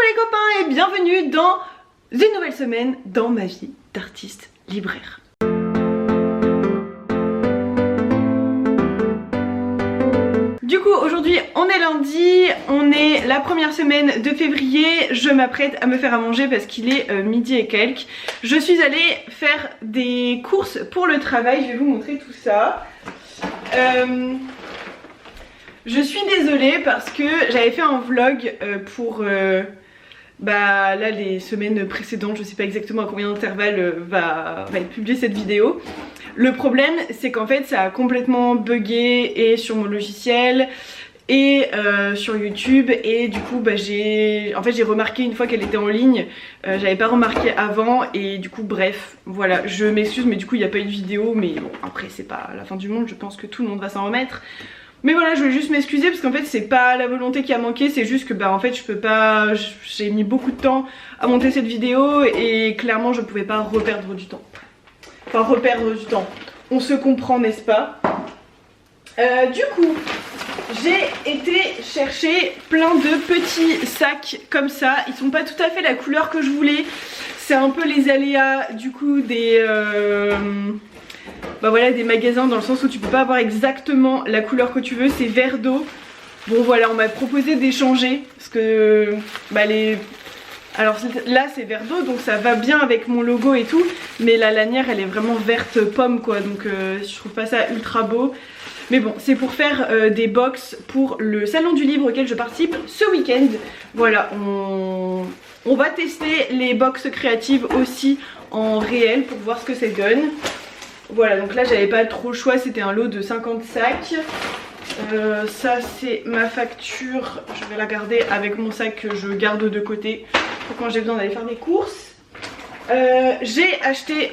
les copains et bienvenue dans une nouvelle semaine dans ma vie d'artiste libraire. Du coup aujourd'hui on est lundi, on est la première semaine de février, je m'apprête à me faire à manger parce qu'il est midi et quelques. Je suis allée faire des courses pour le travail, je vais vous montrer tout ça. Je suis désolée parce que j'avais fait un vlog pour là les semaines précédentes, je sais pas exactement à combien d'intervalles va être publiée cette vidéo. Le problème c'est qu'en fait ça a complètement bugué et sur mon logiciel et sur YouTube, et du coup j'ai remarqué une fois qu'elle était en ligne, j'avais pas remarqué avant, et du coup bref voilà, je m'excuse mais du coup il n'y a pas eu de vidéo, mais bon après c'est pas la fin du monde, je pense que tout le monde va s'en remettre. Mais voilà, je voulais juste m'excuser parce qu'en fait c'est pas la volonté qui a manqué, c'est juste que en fait je peux pas, j'ai mis beaucoup de temps à monter cette vidéo et clairement je pouvais pas reperdre du temps. Enfin reperdre du temps, on se comprend n'est-ce pas? Du coup j'ai été chercher plein de petits sacs comme ça, ils sont pas tout à fait la couleur que je voulais, c'est un peu les aléas du coup des... des magasins, dans le sens où tu peux pas avoir exactement la couleur que tu veux, c'est vert d'eau. Bon voilà, on m'a proposé d'échanger parce que alors là c'est vert d'eau donc ça va bien avec mon logo et tout, mais la lanière elle est vraiment verte pomme quoi, donc je trouve pas ça ultra beau. Mais bon, c'est pour faire des box pour le salon du livre auquel je participe ce week-end. Voilà, on va tester les box créatives aussi en réel pour voir ce que ça donne. Voilà, donc là j'avais pas trop le choix, c'était un lot de 50 sacs. Ça c'est ma facture, je vais la garder avec mon sac que je garde de côté pour quand j'ai besoin d'aller faire des courses. J'ai acheté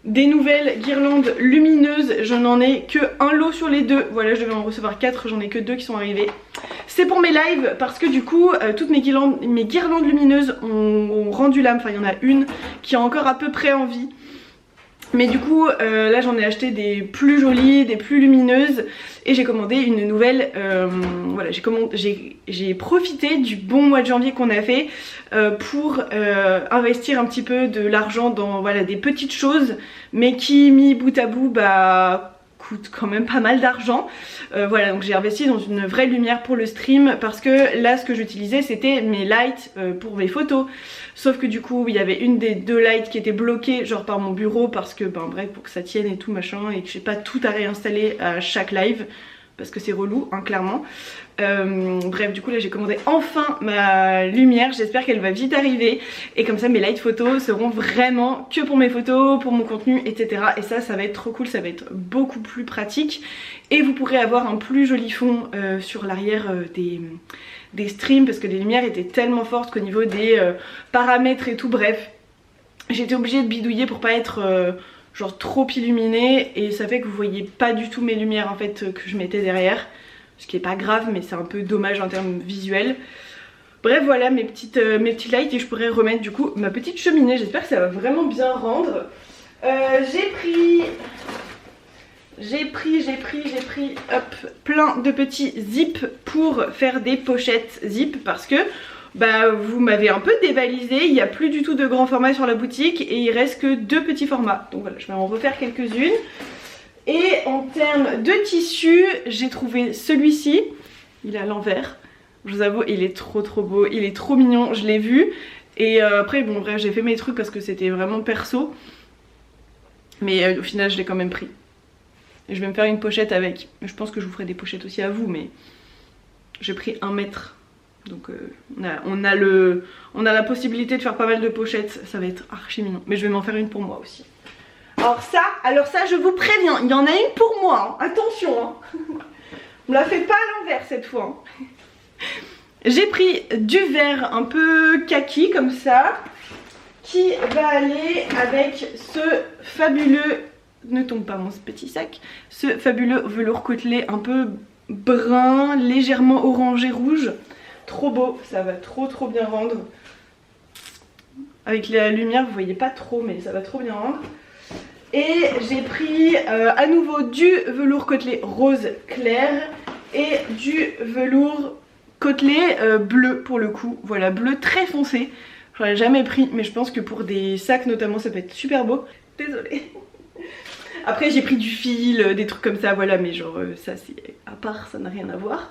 des nouvelles guirlandes lumineuses, je n'en ai que un lot sur les deux. Voilà, je devais en recevoir 4, j'en ai que 2 qui sont arrivés. C'est pour mes lives parce que du coup toutes mes guirlandes lumineuses ont rendu l'âme, enfin il y en a une qui est encore à peu près en vie. Mais du coup là j'en ai acheté des plus jolies, des plus lumineuses, et j'ai commandé une nouvelle, voilà, j'ai profité du bon mois de janvier qu'on a fait pour investir un petit peu de l'argent dans des petites choses, mais qui mis bout à bout coûte quand même pas mal d'argent. Voilà, donc j'ai investi dans une vraie lumière pour le stream parce que là ce que j'utilisais c'était mes lights pour mes photos, sauf que du coup il y avait une des deux lights qui était bloquée genre par mon bureau parce que bref, pour que ça tienne et tout machin, et que j'ai pas tout à réinstaller à chaque live parce que c'est relou hein, clairement. Bref, du coup là j'ai commandé enfin ma lumière, j'espère qu'elle va vite arriver, et comme ça mes light photos seront vraiment que pour mes photos, pour mon contenu, etc. Et ça va être trop cool, ça va être beaucoup plus pratique, et vous pourrez avoir un plus joli fond sur l'arrière des streams, parce que les lumières étaient tellement fortes qu'au niveau des paramètres et tout, bref, j'étais obligée de bidouiller pour pas être genre trop illuminée, et ça fait que vous voyez pas du tout mes lumières en fait que je mettais derrière. Ce qui est pas grave, mais c'est un peu dommage en termes visuels. Bref, voilà mes petites lights, et je pourrais remettre du coup ma petite cheminée. J'espère que ça va vraiment bien rendre. J'ai pris plein de petits zips pour faire des pochettes zip, parce que vous m'avez un peu dévalisé, il n'y a plus du tout de grand format sur la boutique et il reste que 2 petits formats. Donc voilà, je vais en refaire quelques-unes. Et en termes de tissu, j'ai trouvé celui-ci, il est à l'envers, je vous avoue il est trop beau, il est trop mignon, je l'ai vu. Et après bon bref, j'ai fait mes trucs parce que c'était vraiment perso, mais au final je l'ai quand même pris. Et je vais me faire une pochette avec, je pense que je vous ferai des pochettes aussi à vous, mais j'ai pris 1 mètre. Donc on a la possibilité de faire pas mal de pochettes, ça va être archi mignon, mais je vais m'en faire une pour moi aussi. Alors ça je vous préviens, il y en a une pour moi, hein. Attention hein. On me la fait pas à l'envers cette fois hein. J'ai pris du vert un peu kaki comme ça, qui va aller avec ce fabuleux, ne tombe pas mon petit sac, ce fabuleux velours côtelé un peu brun, légèrement orangé rouge. Trop beau, ça va trop bien rendre. Avec la lumière vous voyez pas trop, mais ça va trop bien rendre. Et j'ai pris à nouveau du velours côtelé rose clair et du velours côtelé bleu pour le coup, voilà, bleu très foncé. J'en ai jamais pris mais je pense que pour des sacs notamment ça peut être super beau. Désolée. Après j'ai pris du fil, des trucs comme ça, voilà, mais genre ça c'est à part, ça n'a rien à voir.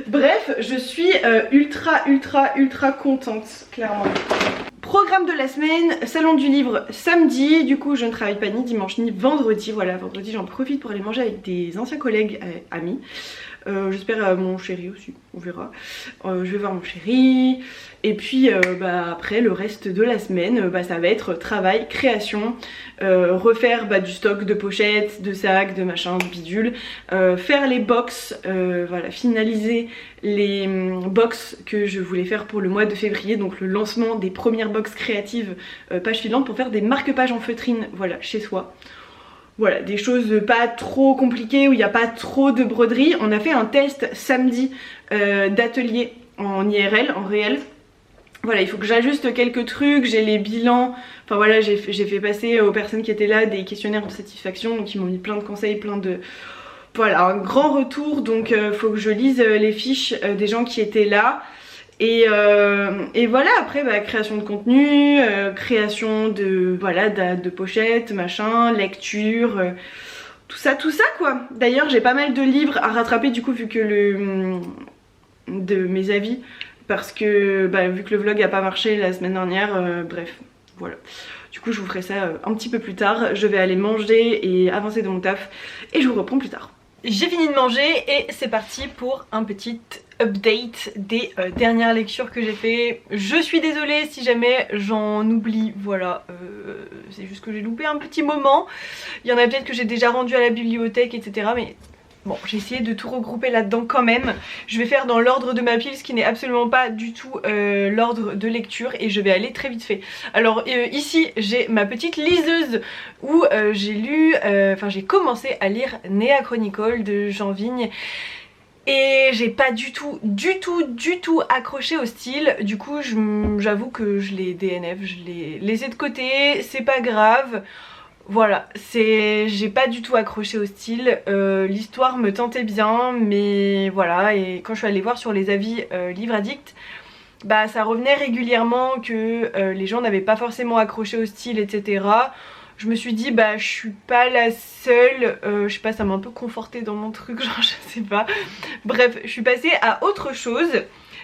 Bref, je suis ultra contente, clairement. Programme de la semaine, salon du livre samedi, du coup je ne travaille pas ni dimanche ni vendredi, voilà, vendredi j'en profite pour aller manger avec des anciens collègues amis. J'espère mon chéri aussi, on verra. Je vais voir mon chéri. Et puis après le reste de la semaine ça va être travail, création, refaire du stock de pochettes, de sacs, de machins, de bidules, faire les box, voilà, finaliser les box que je voulais faire pour le mois de février, donc le lancement des premières box créatives page suivante pour faire des marque-pages en feutrine, voilà, chez soi. Voilà, des choses pas trop compliquées où il n'y a pas trop de broderie. On a fait un test samedi d'atelier en IRL, en réel. Voilà, il faut que j'ajuste quelques trucs, j'ai les bilans, enfin voilà, j'ai fait passer aux personnes qui étaient là des questionnaires de satisfaction, donc ils m'ont mis plein de conseils, plein de... Voilà, un grand retour, donc faut que je lise les fiches des gens qui étaient là. Et voilà, après création de contenu, création de, voilà, de pochettes, machin, lecture, tout ça quoi. D'ailleurs j'ai pas mal de livres à rattraper du coup vu que de mes avis, parce que vu que le vlog a pas marché la semaine dernière, bref, voilà. Du coup je vous ferai ça un petit peu plus tard, je vais aller manger et avancer dans mon taf et je vous reprends plus tard. J'ai fini de manger et c'est parti pour un petit update des dernières lectures que j'ai fait. Je suis désolée si jamais j'en oublie, voilà, c'est juste que j'ai loupé un petit moment. Il y en a peut-être que j'ai déjà rendu à la bibliothèque, etc. Mais bon, j'ai essayé de tout regrouper là-dedans quand même. Je vais faire dans l'ordre de ma pile, ce qui n'est absolument pas du tout l'ordre de lecture, et je vais aller très vite fait. Alors ici j'ai ma petite liseuse où j'ai lu, j'ai commencé à lire Nea Chronicle de Jean Vigne. Et j'ai pas du tout accroché au style. Du coup j'avoue que je les DNF, je les laissé de côté, c'est pas grave. Voilà, j'ai pas du tout accroché au style, l'histoire me tentait bien, mais voilà, et quand je suis allée voir sur les avis Livre Addict, ça revenait régulièrement que les gens n'avaient pas forcément accroché au style, etc. Je me suis dit je suis pas la seule, je sais pas, ça m'a un peu confortée dans mon truc, genre je sais pas. Bref, je suis passée à autre chose.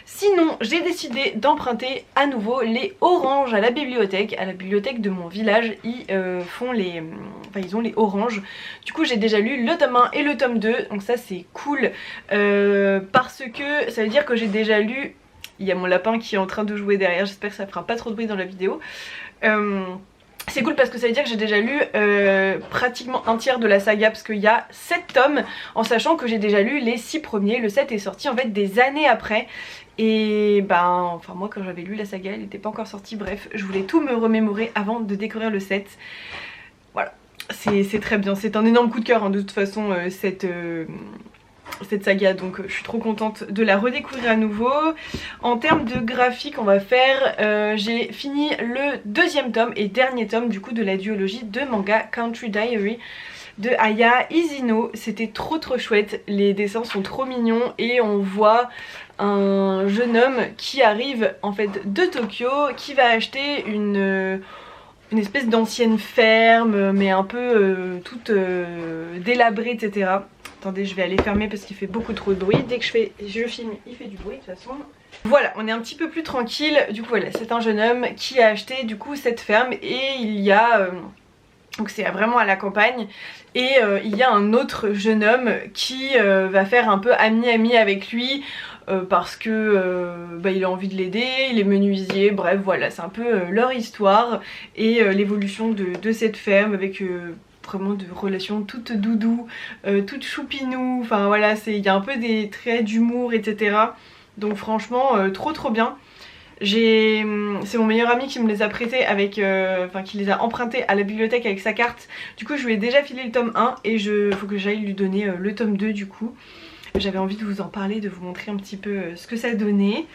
Sinon j'ai décidé d'emprunter à nouveau les oranges à la bibliothèque de mon village. Ils ils ont les oranges. Du coup j'ai déjà lu le tome 1 et le tome 2, donc ça c'est cool parce que ça veut dire que j'ai déjà lu. Il y a mon lapin qui est en train de jouer derrière, j'espère que ça fera pas trop de bruit dans la vidéo. C'est cool parce que ça veut dire que j'ai déjà lu pratiquement un tiers de la saga, parce qu'il y a 7 tomes, en sachant que j'ai déjà lu les 6 premiers. Le 7 est sorti en fait des années après. Et moi quand j'avais lu la saga elle n'était pas encore sortie, bref, je voulais tout me remémorer avant de découvrir le 7. Voilà, c'est très bien, c'est un énorme coup de cœur de toute façon cette saga, donc je suis trop contente de la redécouvrir à nouveau. En termes de graphique on va faire, j'ai fini le deuxième tome et dernier tome du coup de la duologie de manga Country Diary de Aya Ishino. C'était trop chouette, les dessins sont trop mignons et on voit un jeune homme qui arrive en fait de Tokyo, qui va acheter une espèce d'ancienne ferme mais un peu toute délabrée, etc. Attendez, je vais aller fermer parce qu'il fait beaucoup trop de bruit. Dès que je filme, il fait du bruit de toute façon. Voilà, on est un petit peu plus tranquille. Du coup voilà, c'est un jeune homme qui a acheté du coup cette ferme et il y a... donc c'est vraiment à la campagne. Et il y a un autre jeune homme qui va faire un peu ami avec lui parce que il a envie de l'aider, il est menuisier, bref voilà, c'est un peu leur histoire et l'évolution de cette ferme avec vraiment de relations toutes doudou, toutes choupinou, enfin voilà, il y a un peu des traits d'humour, etc. Donc franchement trop bien. C'est mon meilleur ami qui me les a prêtés avec, qui les a empruntés à la bibliothèque avec sa carte. Du coup je lui ai déjà filé le tome 1 et faut que j'aille lui donner le tome 2 du coup. J'avais envie de vous en parler, de vous montrer un petit peu ce que ça donnait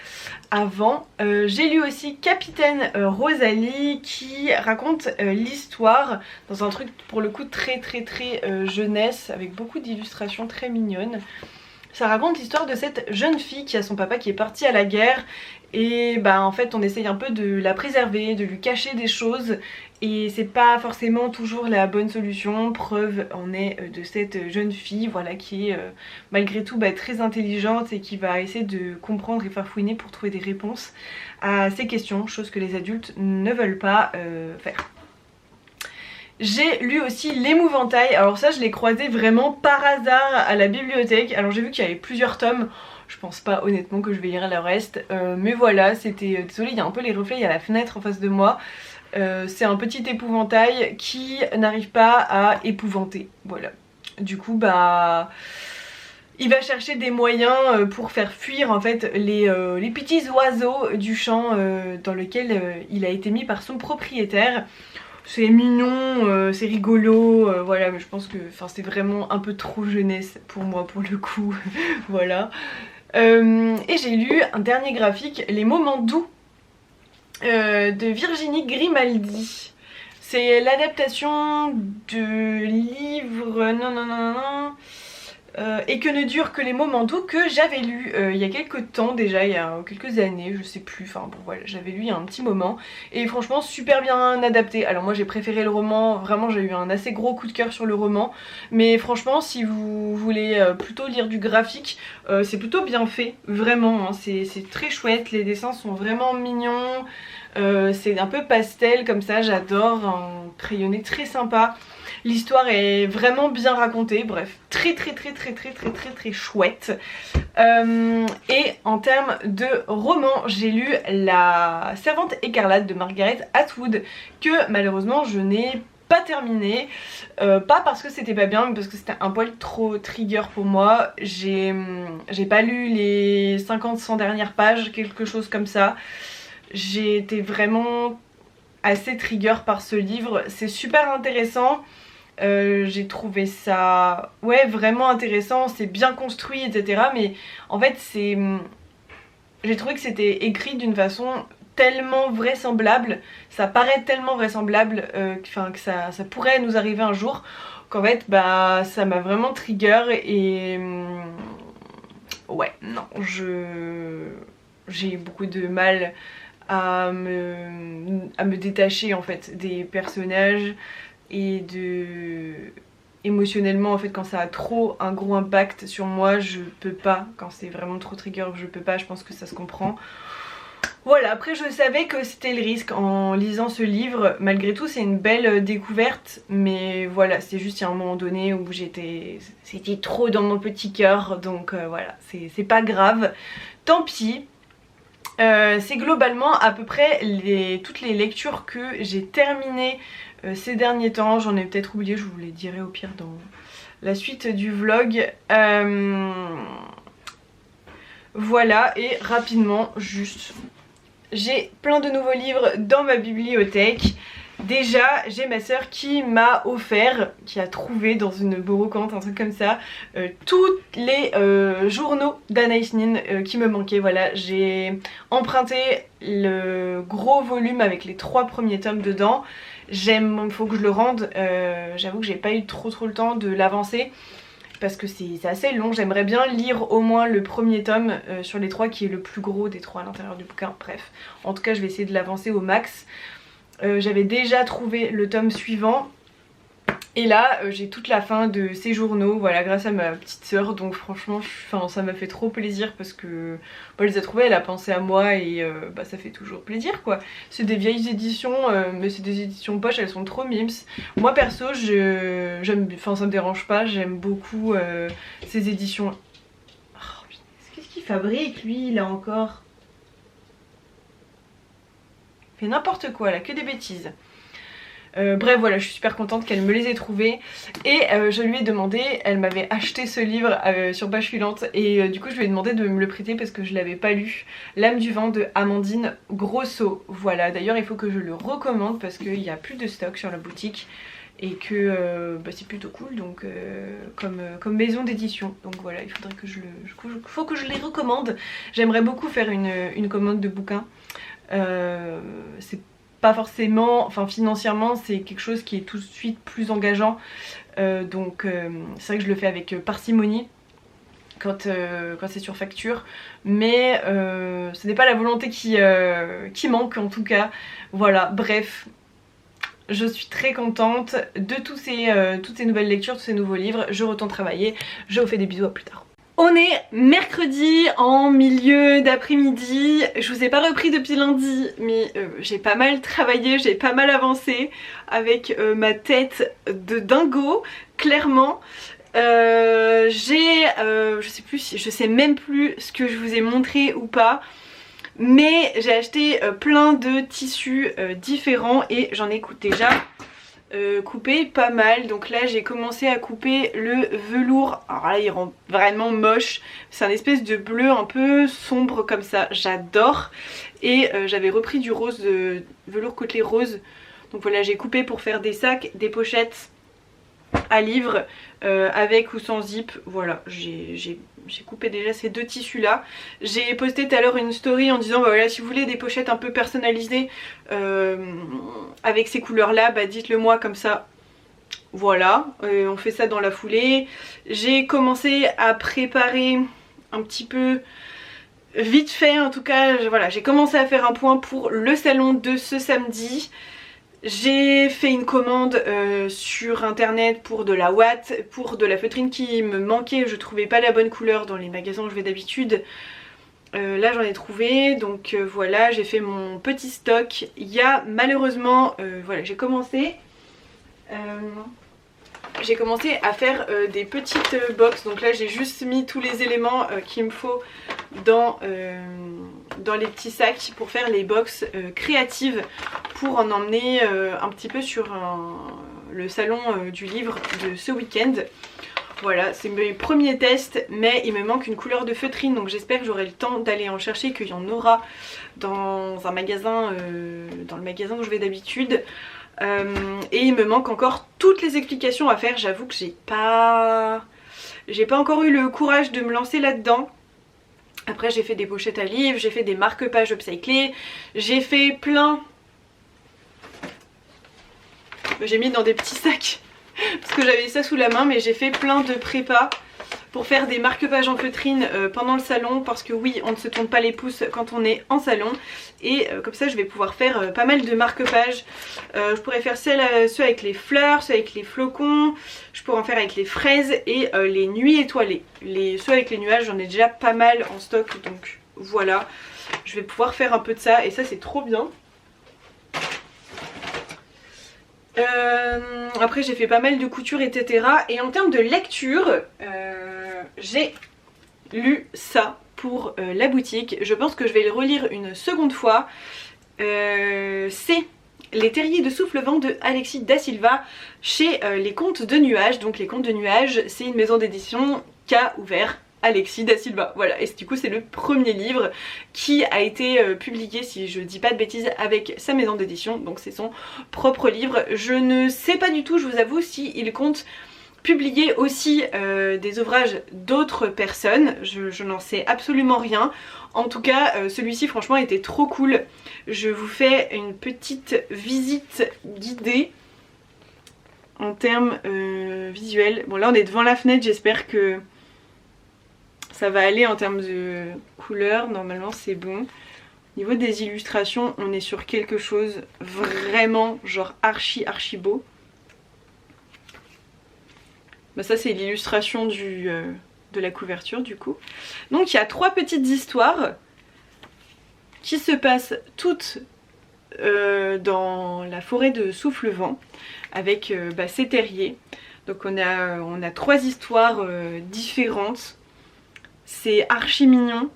avant. J'ai lu aussi Capitaine Rosalie qui raconte l'histoire dans un truc pour le coup très jeunesse avec beaucoup d'illustrations très mignonnes. Ça raconte l'histoire de cette jeune fille qui a son papa qui est parti à la guerre et bah en fait on essaye un peu de la préserver, de lui cacher des choses et c'est pas forcément toujours la bonne solution. Preuve en est de cette jeune fille voilà qui est malgré tout très intelligente et qui va essayer de comprendre et farfouiner pour trouver des réponses à ces questions, chose que les adultes ne veulent pas faire. J'ai lu aussi L'Émouvantail, alors ça je l'ai croisé vraiment par hasard à la bibliothèque. Alors j'ai vu qu'il y avait plusieurs tomes, je pense pas honnêtement que je vais lire le reste, mais voilà, c'était, désolé il y a un peu les reflets, il y a la fenêtre en face de moi. C'est un petit épouvantail qui n'arrive pas à épouvanter, voilà. Du coup bah... il va chercher des moyens pour faire fuir en fait les petits oiseaux du champ dans lequel il a été mis par son propriétaire. C'est mignon, c'est rigolo, voilà, mais je pense que c'est vraiment un peu trop jeunesse pour moi pour le coup, voilà. Et j'ai lu un dernier graphique, Les Moments Doux, de Virginie Grimaldi. C'est l'adaptation de livre... non. Et que ne durent que les moments doux que j'avais lu il y a quelques temps déjà, il y a quelques années, je sais plus, enfin bon voilà, j'avais lu il y a un petit moment et franchement super bien adapté. Alors moi j'ai préféré le roman, vraiment j'ai eu un assez gros coup de cœur sur le roman, mais franchement si vous voulez plutôt lire du graphique, c'est plutôt bien fait, vraiment, hein, c'est très chouette, les dessins sont vraiment mignons, c'est un peu pastel comme ça, j'adore, un crayonné très sympa. L'histoire est vraiment bien racontée, bref, très chouette. Et en termes de roman, j'ai lu La Servante écarlate de Margaret Atwood, que malheureusement je n'ai pas terminé, pas parce que c'était pas bien, mais parce que c'était un poil trop trigger pour moi. J'ai pas lu les 50-100 dernières pages, quelque chose comme ça. J'ai été vraiment assez trigger par ce livre, c'est super intéressant. J'ai trouvé ça vraiment intéressant, c'est bien construit etc, mais en fait j'ai trouvé que c'était écrit d'une façon tellement vraisemblable, ça paraît tellement vraisemblable que ça pourrait nous arriver un jour, qu'en fait bah ça m'a vraiment trigger et ouais non, j'ai eu beaucoup de mal à me détacher en fait des personnages et émotionnellement en fait quand ça a trop un gros impact sur moi je peux pas, quand c'est vraiment trop trigger je peux pas, je pense que ça se comprend. Voilà, après je savais que c'était le risque en lisant ce livre, malgré tout c'est une belle découverte, mais voilà, c'est juste il y a un moment donné où c'était trop dans mon petit cœur, donc voilà, c'est pas grave, tant pis. C'est globalement à peu près toutes les lectures que j'ai terminées ces derniers temps. J'en ai peut-être oublié, je vous les dirai au pire dans la suite du vlog. Voilà, et rapidement juste, j'ai plein de nouveaux livres dans ma bibliothèque. Déjà j'ai ma soeur qui m'a offert, qui a trouvé dans une brocante, un truc comme ça, tous les journaux d'Anaïs Nin qui me manquaient. Voilà, j'ai emprunté le gros volume avec les 3 premiers tomes dedans. Il faut que je le rende, j'avoue que j'ai pas eu trop le temps de l'avancer parce que c'est assez long. J'aimerais bien lire au moins le premier tome sur les 3 qui est le plus gros des 3 à l'intérieur du bouquin. Bref, en tout cas je vais essayer de l'avancer au max. J'avais déjà trouvé le tome suivant et là j'ai toute la fin de ces journaux, voilà, grâce à ma petite soeur, donc franchement ça m'a fait trop plaisir parce que elle les a trouvés, elle a pensé à moi et ça fait toujours plaisir quoi. C'est des vieilles éditions mais c'est des éditions poche, elles sont trop mimes. Moi perso ça me dérange pas, j'aime beaucoup ces éditions. Oh, qu'est-ce qu'il fabrique lui là encore? Fait n'importe quoi là, que des bêtises. Bref voilà, je suis super contente qu'elle me les ait trouvés et je lui ai demandé, elle m'avait acheté ce livre sur page suivante et du coup je lui ai demandé de me le prêter parce que je l'avais pas lu, L'âme du vent de Amandine Grosso. Voilà, d'ailleurs il faut que je le recommande parce qu'il n'y a plus de stock sur la boutique et que c'est plutôt cool, donc comme maison d'édition, donc voilà, il faudrait que faut que je les recommande. J'aimerais beaucoup faire une commande de bouquins. C'est pas forcément, financièrement c'est quelque chose qui est tout de suite plus engageant, donc c'est vrai que je le fais avec parcimonie quand c'est sur facture, mais ce n'est pas la volonté qui manque en tout cas. Voilà, bref, je suis très contente de toutes ces nouvelles lectures, tous ces nouveaux livres. Je retourne travailler, je vous fais des bisous, à plus tard. On est mercredi en milieu d'après-midi, je vous ai pas repris depuis lundi mais j'ai pas mal travaillé, j'ai pas mal avancé avec ma tête de dingo, clairement. Je sais même plus ce que je vous ai montré ou pas, mais j'ai acheté plein de tissus différents et j'en ai déjà coupé pas mal. Donc là j'ai commencé à couper le velours. Alors là il rend vraiment moche, c'est un espèce de bleu un peu sombre comme ça, j'adore. Et j'avais repris du rose, de velours côtelé rose. Donc voilà, j'ai coupé pour faire des sacs, des pochettes à livres avec ou sans zip. Voilà, j'ai coupé déjà ces deux tissus là. J'ai posté tout à l'heure une story en disant bah voilà, si vous voulez des pochettes un peu personnalisées avec ces couleurs là, bah dites le moi, comme ça voilà, on fait ça dans la foulée. J'ai commencé à préparer un petit peu vite fait, en tout cas voilà, j'ai commencé à faire un point pour le salon de ce samedi. J'ai fait une commande sur internet pour de la ouate, pour de la feutrine qui me manquait. Je trouvais pas la bonne couleur dans les magasins où je vais d'habitude. Là j'en ai trouvé, donc voilà, j'ai fait mon petit stock. Il y a malheureusement, voilà, j'ai commencé à faire des petites box. Donc là j'ai juste mis tous les éléments qu'il me faut dans les petits sacs pour faire les box créatives, pour en emmener un petit peu sur le salon du livre de ce week-end. Voilà, c'est mes premiers tests, mais il me manque une couleur de feutrine, donc j'espère que j'aurai le temps d'aller en chercher, qu'il y en aura dans un magasin, dans le magasin où je vais d'habitude. Et il me manque encore toutes les explications à faire. J'avoue que j'ai pas encore eu le courage de me lancer là-dedans. Après j'ai fait des pochettes à livres, j'ai fait des marque-pages upcyclés, j'ai fait plein... J'ai mis dans des petits sacs parce que j'avais ça sous la main, mais j'ai fait plein de prépas pour faire des marque-pages en feutrine pendant le salon, parce que oui, on ne se tourne pas les pouces quand on est en salon. Et comme ça je vais pouvoir faire pas mal de marque-pages. Je pourrais faire ceux avec les fleurs, ceux avec les flocons, je pourrais en faire avec les fraises et les nuits étoilées. Ceux avec les nuages, j'en ai déjà pas mal en stock, donc voilà, je vais pouvoir faire un peu de ça et ça c'est trop bien. Après j'ai fait pas mal de couture, etc. Et en termes de lecture, j'ai lu ça pour la boutique. Je pense que je vais le relire une seconde fois. C'est Les Terriers de Soufflevent de Alexis Da Silva chez Les Contes de Nuages. Donc Les Contes de Nuages, c'est une maison d'édition qu'a ouvert Alexis Da Silva. Voilà, et du coup c'est le premier livre qui a été publié, si je dis pas de bêtises, avec sa maison d'édition. Donc c'est son propre livre. Je ne sais pas du tout, je vous avoue, s'il compte publier aussi des ouvrages d'autres personnes. Je n'en sais absolument rien. En tout cas celui-ci franchement était trop cool. Je vous fais une petite visite guidée en termes visuels. Bon là on est devant la fenêtre, j'espère que ça va aller en termes de couleur. Normalement c'est bon. Au niveau des illustrations, on est sur quelque chose vraiment genre archi beau. Bah ça c'est l'illustration de la couverture du coup. Donc il y a 3 petites histoires qui se passent toutes dans la forêt de Soufflevent avec ces terriers. Donc on a 3 histoires différentes. C'est archi mignon.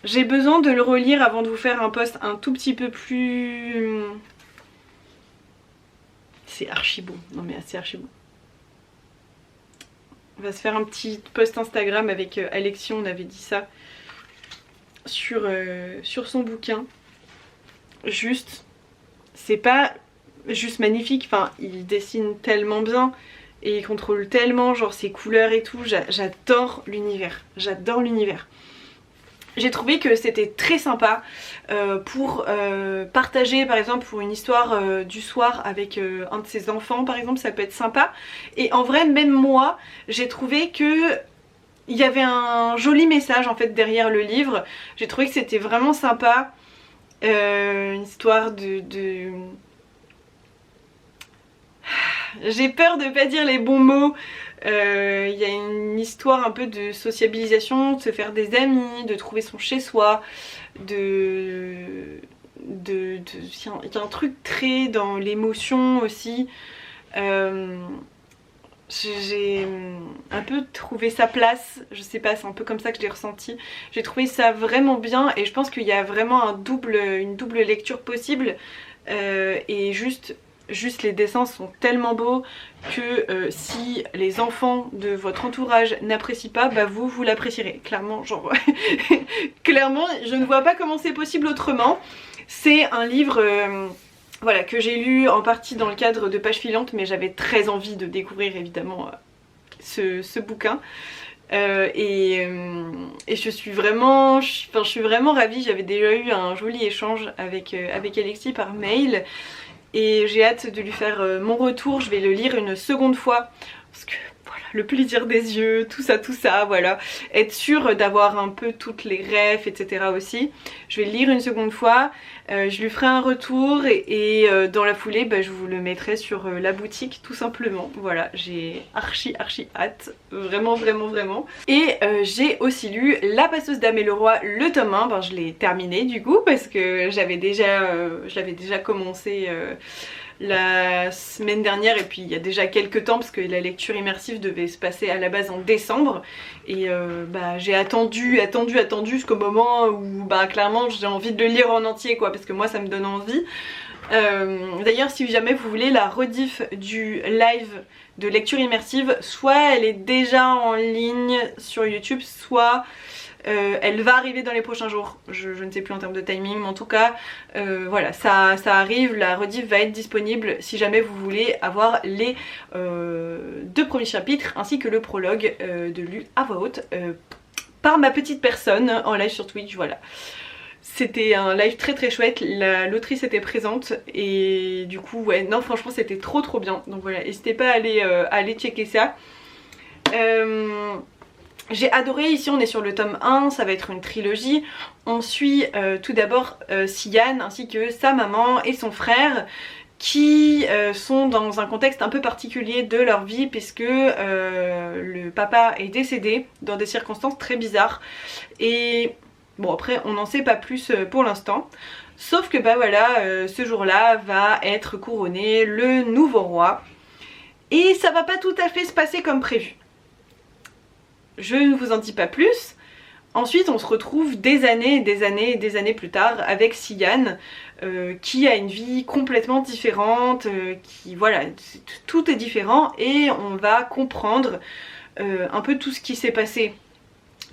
J'ai besoin de le relire avant de vous faire un post un tout petit peu plus... C'est archi beau. Non mais c'est archi beau. On va se faire un petit post Instagram avec Alexis, on avait dit ça sur son bouquin. Juste, c'est pas juste magnifique, enfin il dessine tellement bien et il contrôle tellement genre ses couleurs et tout. J'adore l'univers, j'adore l'univers. J'ai trouvé que c'était très sympa pour partager par exemple pour une histoire du soir avec un de ses enfants par exemple, ça peut être sympa. Et en vrai même moi j'ai trouvé que il y avait un joli message en fait derrière le livre. J'ai trouvé que c'était vraiment sympa. Une histoire de... J'ai peur de pas dire les bons mots. Il y a une histoire un peu de sociabilisation, de se faire des amis, de trouver son chez-soi, il y a un truc très dans l'émotion aussi. J'ai un peu trouvé sa place, je sais pas, c'est un peu comme ça que je l'ai ressenti. J'ai trouvé ça vraiment bien et je pense qu'il y a vraiment une double lecture possible. Et juste les dessins sont tellement beaux que si les enfants de votre entourage n'apprécient pas, bah vous l'apprécierez. Clairement, genre clairement, je ne vois pas comment c'est possible autrement. C'est un livre voilà, que j'ai lu en partie dans le cadre de Pages Filantes, mais j'avais très envie de découvrir évidemment ce bouquin. Et je suis vraiment ravie. J'avais déjà eu un joli échange avec Alexis par mail et j'ai hâte de lui faire mon retour. Je vais le lire une seconde fois parce que voilà, le plaisir des yeux, tout ça, voilà. Être sûr d'avoir un peu toutes les refs, etc. aussi. Je vais le lire une seconde fois, je lui ferai un retour et dans la foulée, bah, je vous le mettrai sur la boutique tout simplement. Voilà, j'ai archi hâte, vraiment. Et j'ai aussi lu La Passeuse d'Aimé Leroy, le tome 1, ben, je l'ai terminé du coup parce que je l'avais déjà commencé la semaine dernière et puis il y a déjà quelques temps parce que la lecture immersive devait se passer à la base en décembre et bah, j'ai attendu jusqu'au moment où bah, clairement j'ai envie de le lire en entier quoi, parce que moi ça me donne envie. D'ailleurs si jamais vous voulez la rediff du live de lecture immersive, soit elle est déjà en ligne sur YouTube, soit elle va arriver dans les prochains jours, je ne sais plus en termes de timing, mais en tout cas voilà, ça arrive, la rediff va être disponible si jamais vous voulez avoir les 2 premiers chapitres ainsi que le prologue de lu à voix haute par ma petite personne en live sur Twitch, voilà. C'était un live très chouette, l'autrice était présente et du coup ouais, non franchement c'était trop bien, donc voilà, n'hésitez pas à aller checker ça. J'ai adoré, ici on est sur le tome 1, ça va être une trilogie. On suit tout d'abord Sian ainsi que sa maman et son frère qui sont dans un contexte un peu particulier de leur vie puisque le papa est décédé dans des circonstances très bizarres. Et bon après on n'en sait pas plus pour l'instant. Sauf que bah voilà, ce jour-là va être couronné le nouveau roi. Et ça va pas tout à fait se passer comme prévu. Je ne vous en dis pas plus. Ensuite on se retrouve des années plus tard avec Sian qui a une vie complètement différente, qui voilà, tout est différent et on va comprendre un peu tout ce qui s'est passé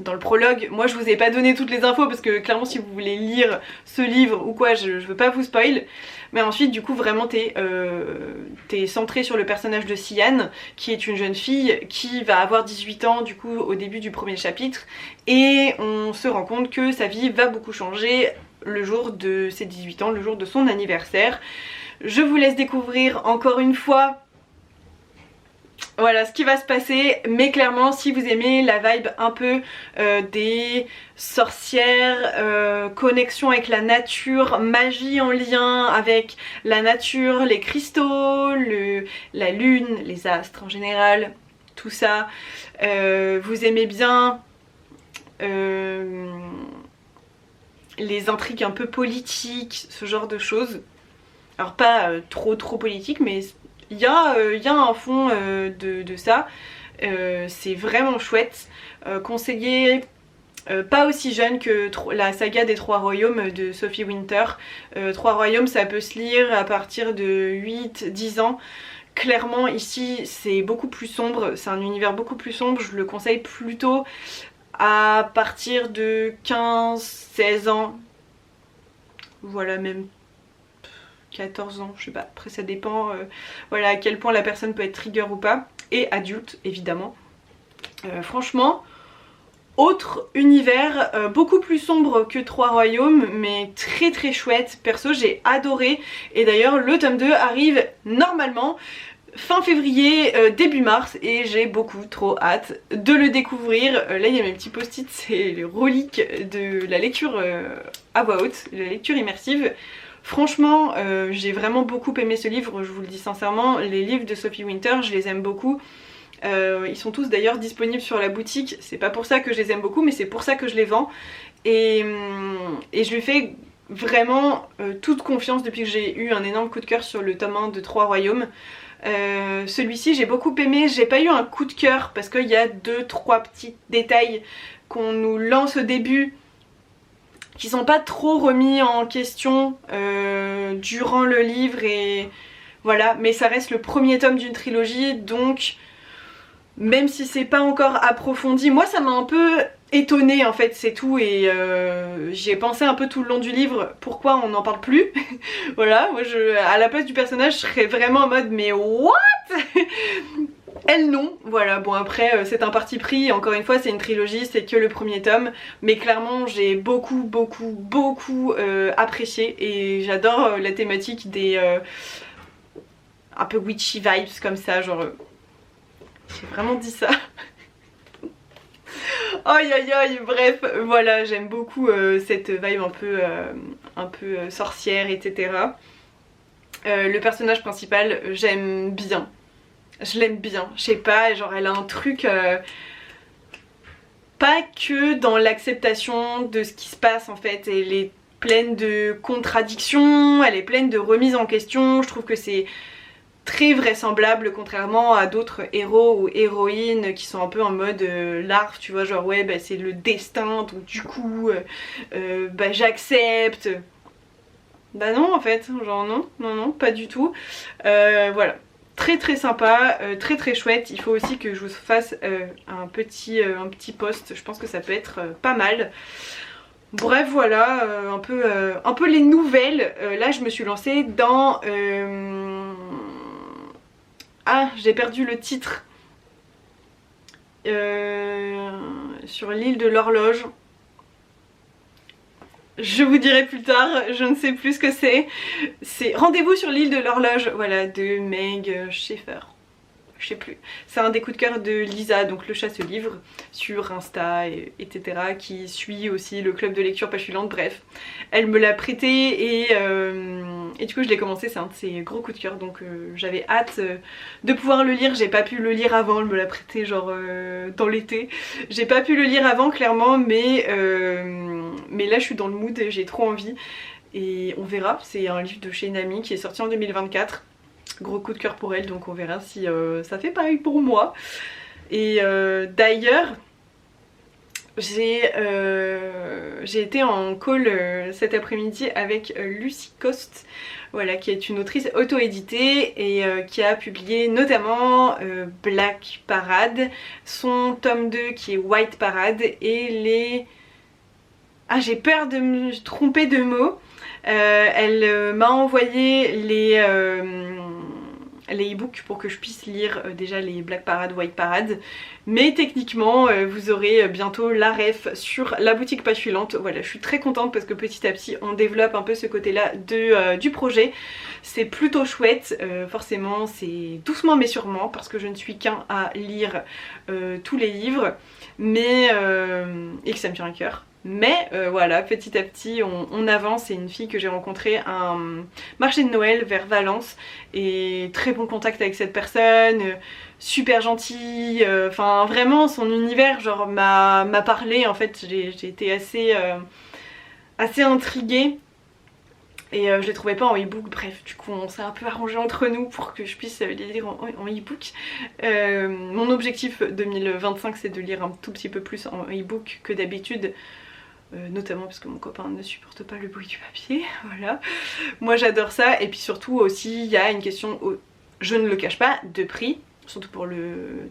dans le prologue. Moi je vous ai pas donné toutes les infos parce que clairement si vous voulez lire ce livre ou quoi je veux pas vous spoil. Mais ensuite du coup vraiment t'es centré sur le personnage de Sian qui est une jeune fille qui va avoir 18 ans du coup au début du premier chapitre et on se rend compte que sa vie va beaucoup changer le jour de ses 18 ans, le jour de son anniversaire. Je vous laisse découvrir encore une fois voilà ce qui va se passer, mais clairement si vous aimez la vibe un peu des sorcières, connexion avec la nature, magie en lien avec la nature, les cristaux, la lune, les astres en général, tout ça, vous aimez bien les intrigues un peu politiques, ce genre de choses, alors pas trop politique mais il y a un fond de ça, c'est vraiment chouette, conseillé, pas aussi jeune que la saga des 3 royaumes de Sophie Winter. 3 royaumes ça peut se lire à partir de 8-10 ans. Clairement ici c'est beaucoup plus sombre, c'est un univers beaucoup plus sombre, je le conseille plutôt à partir de 15-16 ans, voilà, même 14 ans, je sais pas, après ça dépend voilà à quel point la personne peut être trigger ou pas, et adulte évidemment. Franchement, autre univers, beaucoup plus sombre que 3 royaumes, mais très chouette, perso j'ai adoré, et d'ailleurs le tome 2 arrive normalement fin février, début mars, et j'ai beaucoup trop hâte de le découvrir. Là il y a mes petits post-it, c'est les reliques de la lecture à voix haute, la lecture immersive. Franchement j'ai vraiment beaucoup aimé ce livre, je vous le dis sincèrement. Les livres de Sophie Winter je les aime beaucoup. Ils sont tous d'ailleurs disponibles sur la boutique, c'est pas pour ça que je les aime beaucoup mais c'est pour ça que je les vends. Et je lui fais vraiment toute confiance depuis que j'ai eu un énorme coup de cœur sur le tome 1 de 3 royaumes. Celui-ci j'ai beaucoup aimé, j'ai pas eu un coup de cœur parce qu'il y a 2-3 petits détails qu'on nous lance au début qui sont pas trop remis en question durant le livre, et voilà, mais ça reste le premier tome d'une trilogie, donc même si c'est pas encore approfondi, moi ça m'a un peu étonnée en fait, c'est tout, et j'y ai pensé un peu tout le long du livre, pourquoi on n'en parle plus. Voilà, moi à la place du personnage je serais vraiment en mode mais what. Elle non, voilà, bon après c'est un parti pris, encore une fois c'est une trilogie, c'est que le premier tome, mais clairement j'ai beaucoup apprécié, et j'adore la thématique des un peu witchy vibes comme ça, genre j'ai vraiment dit ça. Aïe aïe aïe, bref, voilà, j'aime beaucoup cette vibe un peu sorcière, etc. Le personnage principal, j'aime bien. Je l'aime bien, je sais pas, genre elle a un truc pas que dans l'acceptation de ce qui se passe en fait, elle est pleine de contradictions, elle est pleine de remises en question, je trouve que c'est très vraisemblable contrairement à d'autres héros ou héroïnes qui sont un peu en mode larve, tu vois, genre ouais bah c'est le destin donc du coup bah j'accepte. Bah non en fait, genre non pas du tout. Voilà. Très sympa, très chouette. Il faut aussi que je vous fasse un petit post, je pense que ça peut être pas mal. Bref voilà, un peu les nouvelles. Là je me suis lancée dans... Ah, j'ai perdu le titre. Sur l'île de l'horloge. Je vous dirai plus tard, je ne sais plus ce que c'est. C'est Rendez-vous sur l'île de l'horloge, voilà, de Meg Schaeffer. Je sais plus. C'est un des coups de cœur de Lisa, donc le chat se livre, sur Insta, etc. Qui suit aussi le club de lecture Pachulante, bref. Elle me l'a prêté et du coup je l'ai commencé, c'est un de ses gros coups de cœur, donc j'avais hâte de pouvoir le lire. J'ai pas pu le lire avant, elle me l'a prêté genre dans l'été. J'ai pas pu le lire avant clairement, mais là je suis dans le mood, j'ai trop envie. Et on verra, c'est un livre de chez une amie qui est sorti en 2024. Gros coup de cœur pour elle, donc on verra si ça fait pareil pour moi. Et d'ailleurs j'ai été en call cet après-midi avec Lucy Coste, voilà, qui est une autrice auto-éditée et qui a publié notamment Black Parade, son tome 2 qui est White Parade, et les... Ah, j'ai peur de me tromper de mots. Elle m'a envoyé les e-books pour que je puisse lire déjà les Black Parade, White Parade, mais techniquement vous aurez bientôt la ref sur la boutique Pachulante. Voilà, je suis très contente parce que petit à petit on développe un peu ce côté là du projet. C'est plutôt chouette, forcément c'est doucement mais sûrement parce que je ne suis qu'un à lire tous les livres, mais et que ça me tient à cœur. Mais voilà, petit à petit on avance. C'est une fille que j'ai rencontrée à un marché de Noël vers Valence, et très bon contact avec cette personne, super gentille, enfin vraiment son univers genre m'a parlé en fait. J'ai été assez intriguée. Et je les trouvais pas en e-book, bref du coup on s'est un peu arrangé entre nous pour que je puisse les lire en e-book. Mon objectif 2025 c'est de lire un tout petit peu plus en e-book que d'habitude. Notamment parce que mon copain ne supporte pas le bruit du papier, voilà. Moi j'adore ça, et puis surtout aussi il y a une question, je ne le cache pas, de prix. Surtout pour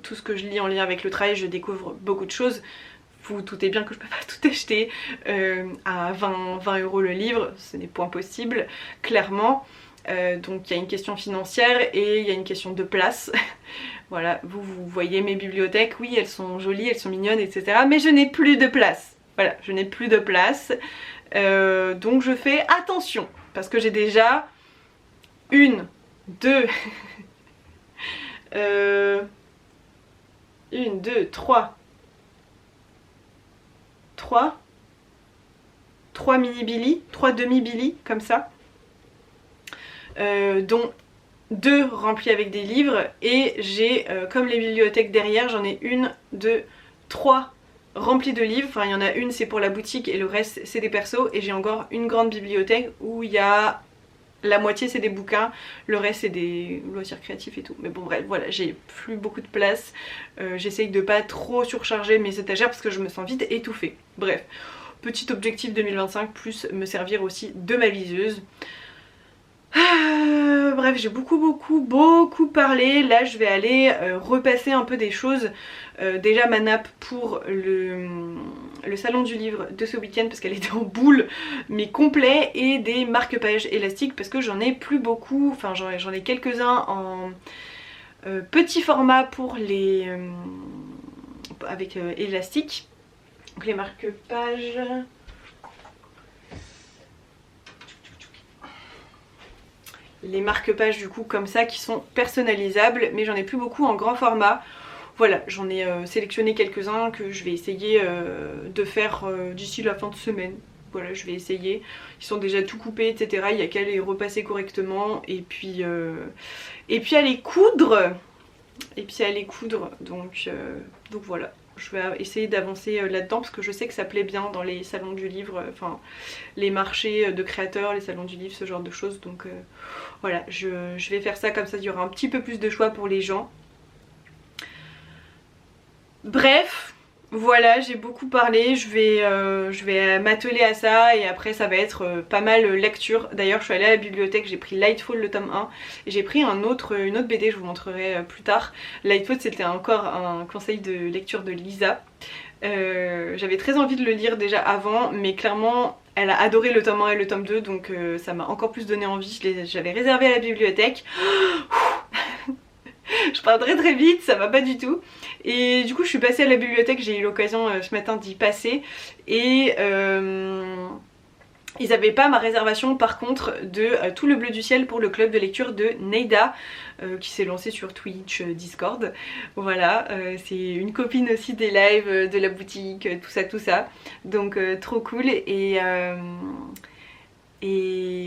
tout ce que je lis en lien avec le travail, je découvre beaucoup de choses. Vous doutez bien que je peux pas tout acheter à 20 € le livre, ce n'est point possible, clairement. Donc il y a une question financière et il y a une question de place. Voilà, vous voyez mes bibliothèques, oui elles sont jolies, elles sont mignonnes, etc. Mais je n'ai plus de place. Voilà, je n'ai plus de place, donc je fais attention parce que j'ai déjà 1, 2, 1, 2, 3. 3 mini Billy, 3 demi Billy comme ça, dont 2 remplis avec des livres, et j'ai comme les bibliothèques derrière, j'en ai 1, 2, 3 remplis de livres. Enfin il y en a une c'est pour la boutique et le reste c'est des persos, et j'ai encore une grande bibliothèque où il y a la moitié c'est des bouquins, le reste c'est des loisirs créatifs et tout. Mais bon bref, voilà, j'ai plus beaucoup de place, j'essaye de pas trop surcharger mes étagères parce que je me sens vite étouffée. Bref, petit objectif 2025, plus me servir aussi de ma liseuse. Bref, j'ai beaucoup parlé. Là je vais aller repasser un peu des choses. Déjà ma nappe pour le salon du livre de ce week-end parce qu'elle était en boule mais complet, et des marque-pages élastiques parce que j'en ai plus beaucoup, enfin j'en ai quelques-uns en petit format pour les avec élastique. Donc les marque-pages, du coup comme ça qui sont personnalisables, mais j'en ai plus beaucoup en grand format. Voilà, j'en ai sélectionné quelques-uns que je vais essayer de faire d'ici la fin de semaine. Voilà, je vais essayer. Ils sont déjà tout coupés, etc. Il n'y a qu'à les repasser correctement et puis à les coudre. Donc voilà. Je vais essayer d'avancer là-dedans parce que je sais que ça plaît bien dans les salons du livre, enfin les marchés de créateurs, les salons du livre, ce genre de choses. Donc voilà, je vais faire ça, comme ça il y aura un petit peu plus de choix pour les gens. Bref, voilà, j'ai beaucoup parlé, je vais m'atteler à ça, et après ça va être pas mal lecture. D'ailleurs je suis allée à la bibliothèque, j'ai pris Lightfall le tome 1, et j'ai pris une autre BD, je vous montrerai plus tard. Lightfall c'était encore un conseil de lecture de Lisa. J'avais très envie de le lire déjà avant, mais clairement elle a adoré le tome 1 et le tome 2, donc ça m'a encore plus donné envie. J'avais réservé à la bibliothèque. Je parle très vite, ça va pas du tout. Et du coup je suis passée à la bibliothèque, j'ai eu l'occasion ce matin d'y passer, et ils avaient pas ma réservation par contre de Tout le bleu du ciel pour le club de lecture de Neida, qui s'est lancé sur Twitch, Discord. Voilà, c'est une copine aussi des lives, de la boutique, tout ça. Donc trop cool. Et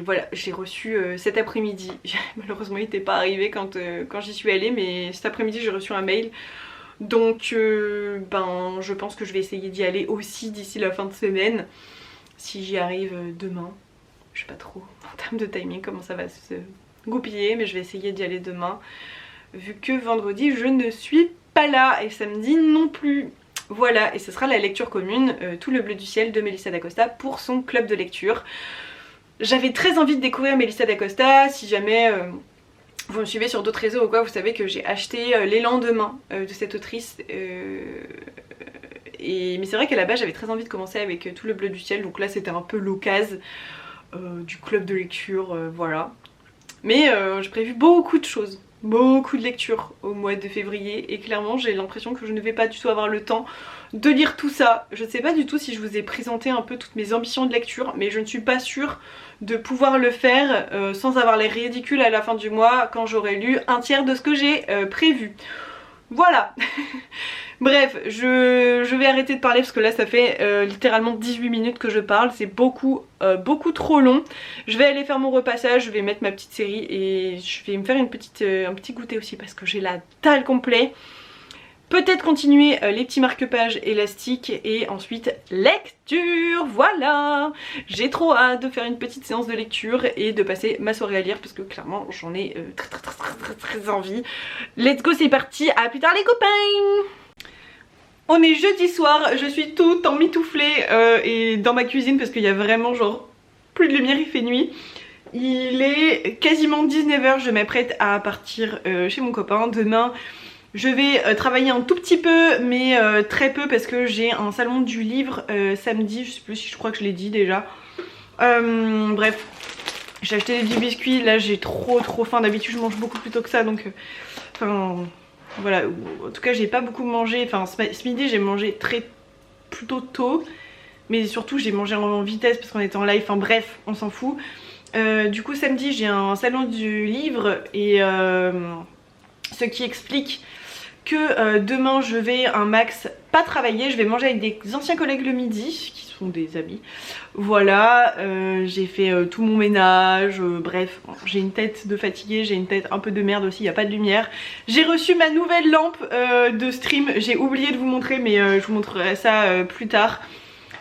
voilà, j'ai reçu cet après-midi, malheureusement il n'était pas arrivé quand j'y suis allée, mais cet après-midi j'ai reçu un mail. Donc je pense que je vais essayer d'y aller aussi d'ici la fin de semaine. Si j'y arrive demain, je sais pas trop en termes de timing comment ça va se goupiller, mais je vais essayer d'y aller demain. Vu que vendredi je ne suis pas là et samedi non plus. Voilà, et ce sera la lecture commune, Tout le bleu du ciel de Melissa d'Acosta pour son club de lecture. J'avais très envie de découvrir Melissa d'Acosta. Si jamais vous me suivez sur d'autres réseaux ou quoi, vous savez que j'ai acheté Les lendemains de cette autrice. Mais c'est vrai qu'à la base j'avais très envie de commencer avec Tout le bleu du ciel, donc là c'était un peu l'occasion du club de lecture, voilà. Mais j'ai prévu beaucoup de choses, beaucoup de lectures au mois de février, et clairement j'ai l'impression que je ne vais pas du tout avoir le temps de lire tout ça. Je ne sais pas du tout si je vous ai présenté un peu toutes mes ambitions de lecture, mais je ne suis pas sûre de pouvoir le faire sans avoir l'air ridicule à la fin du mois quand j'aurai lu un tiers de ce que j'ai prévu. Voilà. Bref, je vais arrêter de parler parce que là ça fait littéralement 18 minutes que je parle, c'est beaucoup trop long. Je vais aller faire mon repassage, je vais mettre ma petite série et je vais me faire un petit goûter aussi parce que j'ai la dalle complet. Peut-être continuer les petits marque-pages élastiques et ensuite lecture, voilà. J'ai trop hâte de faire une petite séance de lecture et de passer ma soirée à lire parce que clairement j'en ai très envie. Let's go, c'est parti, à plus tard les copains. On est jeudi soir, je suis toute emmitouflée et dans ma cuisine parce qu'il y a vraiment genre plus de lumière, il fait nuit. Il est quasiment 19 h, je m'apprête à partir chez mon copain. Demain je vais travailler un tout petit peu, mais très peu parce que j'ai un salon du livre samedi, je sais plus si je crois que je l'ai dit déjà. Bref, j'ai acheté des petits biscuits, là j'ai trop faim, d'habitude je mange beaucoup plus tôt que ça, donc voilà, en tout cas j'ai pas beaucoup mangé, enfin ce midi j'ai mangé plutôt tôt, mais surtout j'ai mangé en vitesse parce qu'on était en live, enfin bref, on s'en fout. Du coup samedi j'ai un salon du livre et ce qui explique que demain je vais un max pas travailler, je vais manger avec des anciens collègues le midi qui sont des amis. Voilà, j'ai fait tout mon ménage, bref, j'ai une tête de fatiguée, j'ai une tête un peu de merde aussi, il n'y a pas de lumière. J'ai reçu ma nouvelle lampe de stream, j'ai oublié de vous montrer mais je vous montrerai ça plus tard.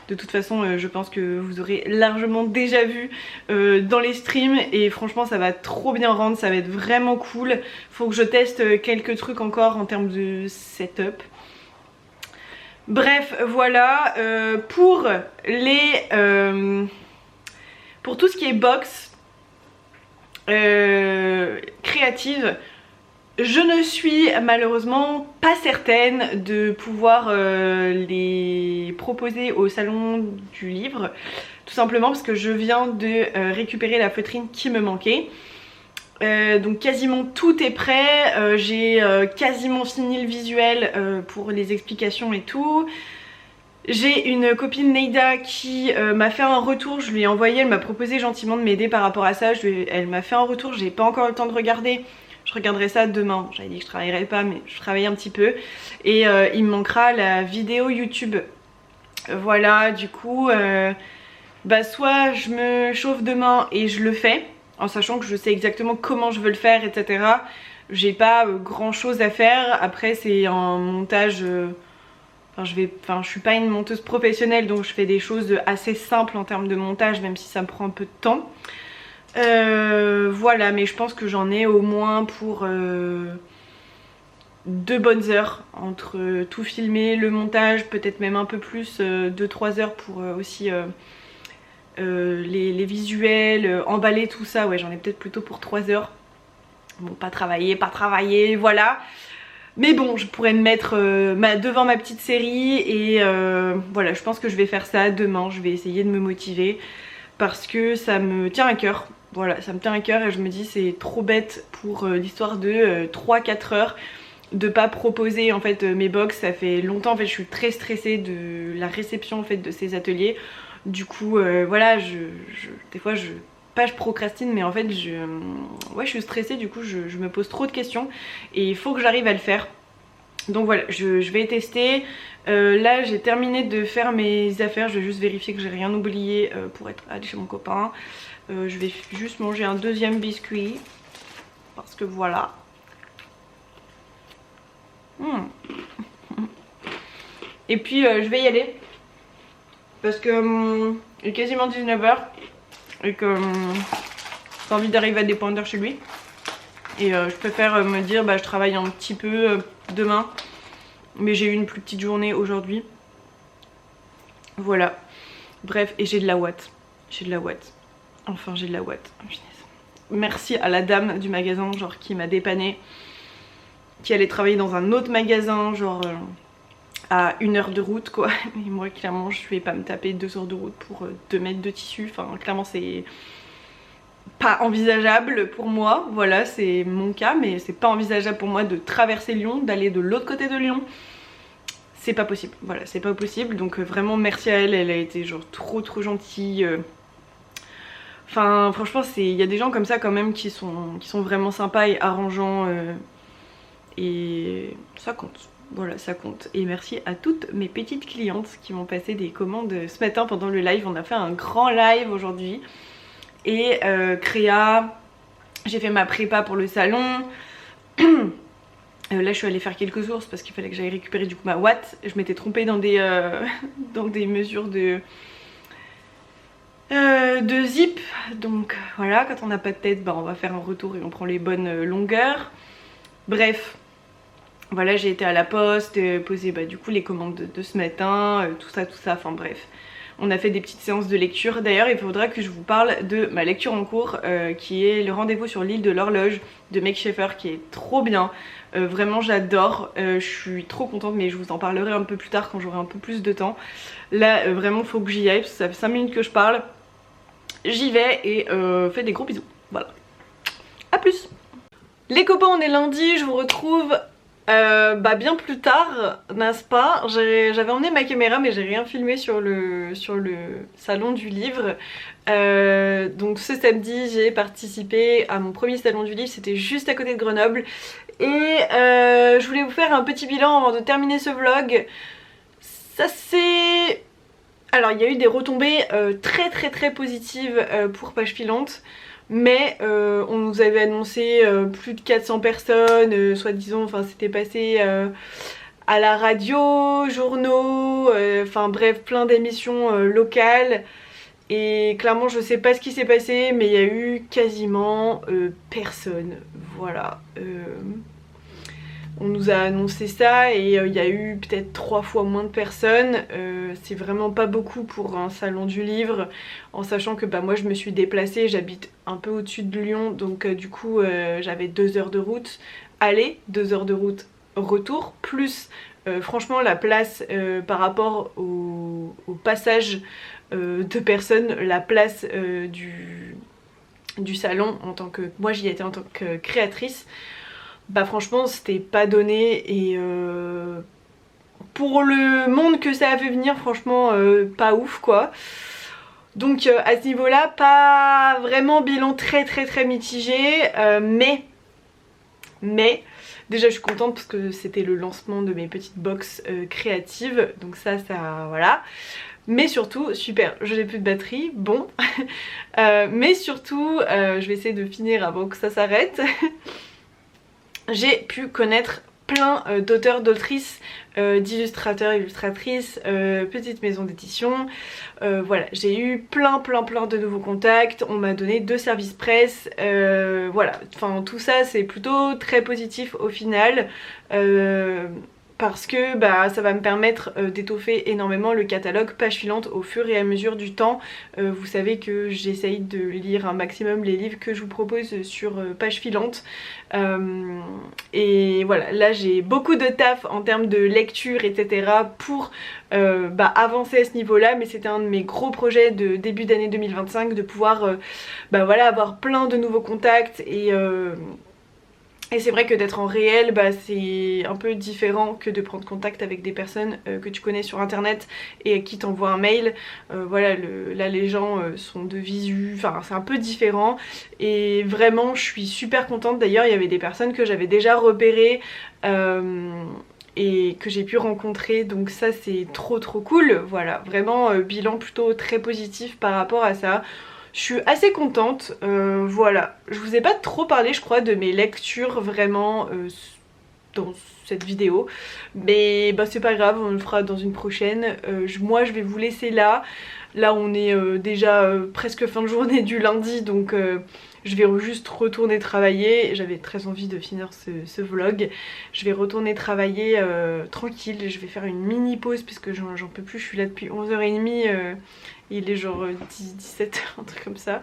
De toute façon je pense que vous aurez largement déjà vu dans les streams et franchement ça va trop bien rendre, ça va être vraiment cool. Faut que je teste quelques trucs encore en termes de setup. Bref voilà, pour tout ce qui est box créative, je ne suis malheureusement pas certaine de pouvoir les proposer au salon du livre. Tout simplement parce que je viens de récupérer la feutrine qui me manquait. Donc quasiment tout est prêt, j'ai quasiment fini le visuel pour les explications et tout. J'ai une copine Neida qui m'a fait un retour, je lui ai envoyé, elle m'a proposé gentiment de m'aider par rapport à ça, elle m'a fait un retour, j'ai pas encore eu le temps de regarder. Je regarderai ça demain, j'avais dit que je travaillerai pas mais je travaille un petit peu. Et il me manquera la vidéo YouTube. Voilà, du coup, bah soit je me chauffe demain et je le fais, en sachant que je sais exactement comment je veux le faire, etc. J'ai pas grand chose à faire, après c'est un montage... je suis pas une monteuse professionnelle donc je fais des choses assez simples en termes de montage même si ça me prend un peu de temps. Voilà, mais je pense que j'en ai au moins pour 2 bonnes heures entre tout filmer, le montage, peut-être même un peu plus, 2-3 heures pour aussi les visuels, emballer tout ça. Ouais, j'en ai peut-être plutôt pour 3 heures. Bon, pas travailler, voilà. Mais bon, je pourrais me mettre devant ma petite série et voilà, je pense que je vais faire ça demain. Je vais essayer de me motiver parce que ça me tient à cœur. Voilà, ça me tient à cœur et je me dis c'est trop bête pour l'histoire de 3-4 heures de pas proposer en fait mes box. Ça fait longtemps en fait, je suis très stressée de la réception en fait de ces ateliers. Du coup voilà, des fois je procrastine mais en fait je suis stressée, du coup je me pose trop de questions et il faut que j'arrive à le faire. Donc voilà, je vais tester. Là j'ai terminé de faire mes affaires, je vais juste vérifier que j'ai rien oublié pour être allée chez mon copain. Je vais juste manger un deuxième biscuit parce que voilà. Et puis je vais y aller parce que il est quasiment 19 h et que j'ai envie d'arriver à dépendeur chez lui. Et je préfère me dire bah je travaille un petit peu demain, mais j'ai eu une plus petite journée aujourd'hui. Voilà. Bref, et j'ai de la ouate. J'ai de la ouate. Enfin j'ai de la ouate. Merci à la dame du magasin genre qui m'a dépannée, qui allait travailler dans un autre magasin genre à 1 heure de route quoi. Et moi clairement je vais pas me taper 2 heures de route pour 2 mètres de tissu. Enfin clairement c'est pas envisageable pour moi. Voilà, c'est mon cas, mais c'est pas envisageable pour moi de traverser Lyon, d'aller de l'autre côté de Lyon. C'est pas possible, voilà, c'est pas possible. Donc vraiment merci à elle, elle a été genre trop gentille. Enfin franchement il y a des gens comme ça quand même qui sont vraiment sympas et arrangeants et ça compte. Voilà, ça compte. Et merci à toutes mes petites clientes qui m'ont passé des commandes ce matin pendant le live. On a fait un grand live aujourd'hui. Et créa, j'ai fait ma prépa pour le salon. Là je suis allée faire quelques courses parce qu'il fallait que j'aille récupérer du coup ma ouate. Je m'étais trompée dans des mesures de zip. Donc voilà, quand on n'a pas de tête, bah, on va faire un retour et on prend les bonnes longueurs. Bref, voilà, j'ai été à la poste, poser bah, du coup les commandes de ce matin, tout ça, enfin bref. On a fait des petites séances de lecture. D'ailleurs il faudra que je vous parle de ma lecture en cours qui est Le rendez-vous sur l'île de l'horloge de Meg Schaeffer, qui est trop bien. Vraiment j'adore, je suis trop contente, mais je vous en parlerai un peu plus tard quand j'aurai un peu plus de temps. Là vraiment faut que j'y aille parce que ça fait 5 minutes que je parle. J'y vais et faites des gros bisous. Voilà, à plus. Les copains, on est lundi, je vous retrouve Bah bien plus tard, n'est-ce pas, j'avais emmené ma caméra mais j'ai rien filmé sur le salon du livre. Donc ce samedi j'ai participé à mon premier salon du livre, c'était juste à côté de Grenoble. Et je voulais vous faire un petit bilan avant de terminer ce vlog. Ça c'est... Alors il y a eu des retombées très positives pour Page Filante. Mais on nous avait annoncé plus de 400 personnes, soi-disant, enfin c'était passé à la radio, journaux, enfin bref, plein d'émissions locales. Et clairement je sais pas ce qui s'est passé, mais il y a eu quasiment personne, voilà. On nous a annoncé ça et il y a eu peut-être 3 fois moins de personnes. C'est vraiment pas beaucoup pour un salon du livre, en sachant que bah, moi je me suis déplacée, j'habite un peu au-dessus de Lyon, donc du coup j'avais 2 heures de route aller, 2 heures de route retour, plus franchement la place par rapport au passage de personnes, la place du salon en tant que... Moi j'y étais en tant que créatrice. Bah franchement c'était pas donné et pour le monde que ça a fait venir franchement pas ouf quoi. Donc à ce niveau là pas vraiment bilan très mitigé mais déjà je suis contente parce que c'était le lancement de mes petites box créatives, donc ça voilà. Mais surtout, super, je n'ai plus de batterie, bon. Mais surtout, je vais essayer de finir avant que ça s'arrête. J'ai pu connaître plein d'auteurs, d'autrices, d'illustrateurs, illustratrices, petites maisons d'édition. Voilà, j'ai eu plein de nouveaux contacts, on m'a donné 2 services presse, voilà, enfin tout ça c'est plutôt très positif au final. Parce que bah, ça va me permettre d'étoffer énormément le catalogue Page Filante au fur et à mesure du temps. Vous savez que j'essaye de lire un maximum les livres que je vous propose sur Page Filante. Et voilà, là j'ai beaucoup de taf en termes de lecture etc. pour bah, avancer à ce niveau là, mais c'était un de mes gros projets de début d'année 2025 de pouvoir bah, voilà, avoir plein de nouveaux contacts et c'est vrai que d'être en réel, bah, c'est un peu différent que de prendre contact avec des personnes que tu connais sur internet et qui t'envoient un mail. Voilà, là les gens sont de visu, enfin c'est un peu différent. Et vraiment je suis super contente. D'ailleurs il y avait des personnes que j'avais déjà repérées et que j'ai pu rencontrer, donc ça c'est trop cool. Voilà, vraiment bilan plutôt très positif par rapport à ça. Je suis assez contente, voilà. Je vous ai pas trop parlé je crois de mes lectures vraiment dans cette vidéo. Mais bah c'est pas grave, on le fera dans une prochaine. Moi je vais vous laisser là. Là on est déjà presque fin de journée du lundi, donc je vais juste retourner travailler. J'avais très envie de finir ce vlog. Je vais retourner travailler tranquille. Je vais faire une mini pause puisque j'en peux plus, je suis là depuis 11h30. Il est genre 17h, un truc comme ça.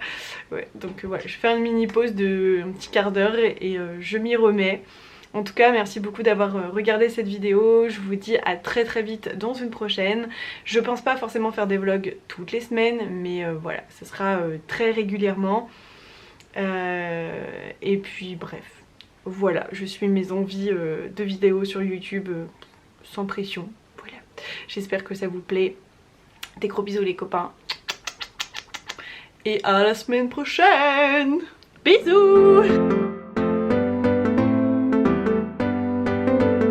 Ouais, donc voilà, je vais faire une mini pause de un petit quart d'heure et je m'y remets. En tout cas, merci beaucoup d'avoir regardé cette vidéo. Je vous dis à très vite dans une prochaine. Je pense pas forcément faire des vlogs toutes les semaines, mais voilà, ce sera très régulièrement. Et puis bref, voilà, je suis mes envies de vidéos sur YouTube sans pression. Voilà, j'espère que ça vous plaît. Des gros bisous les copains. Et à la semaine prochaine. Bisous.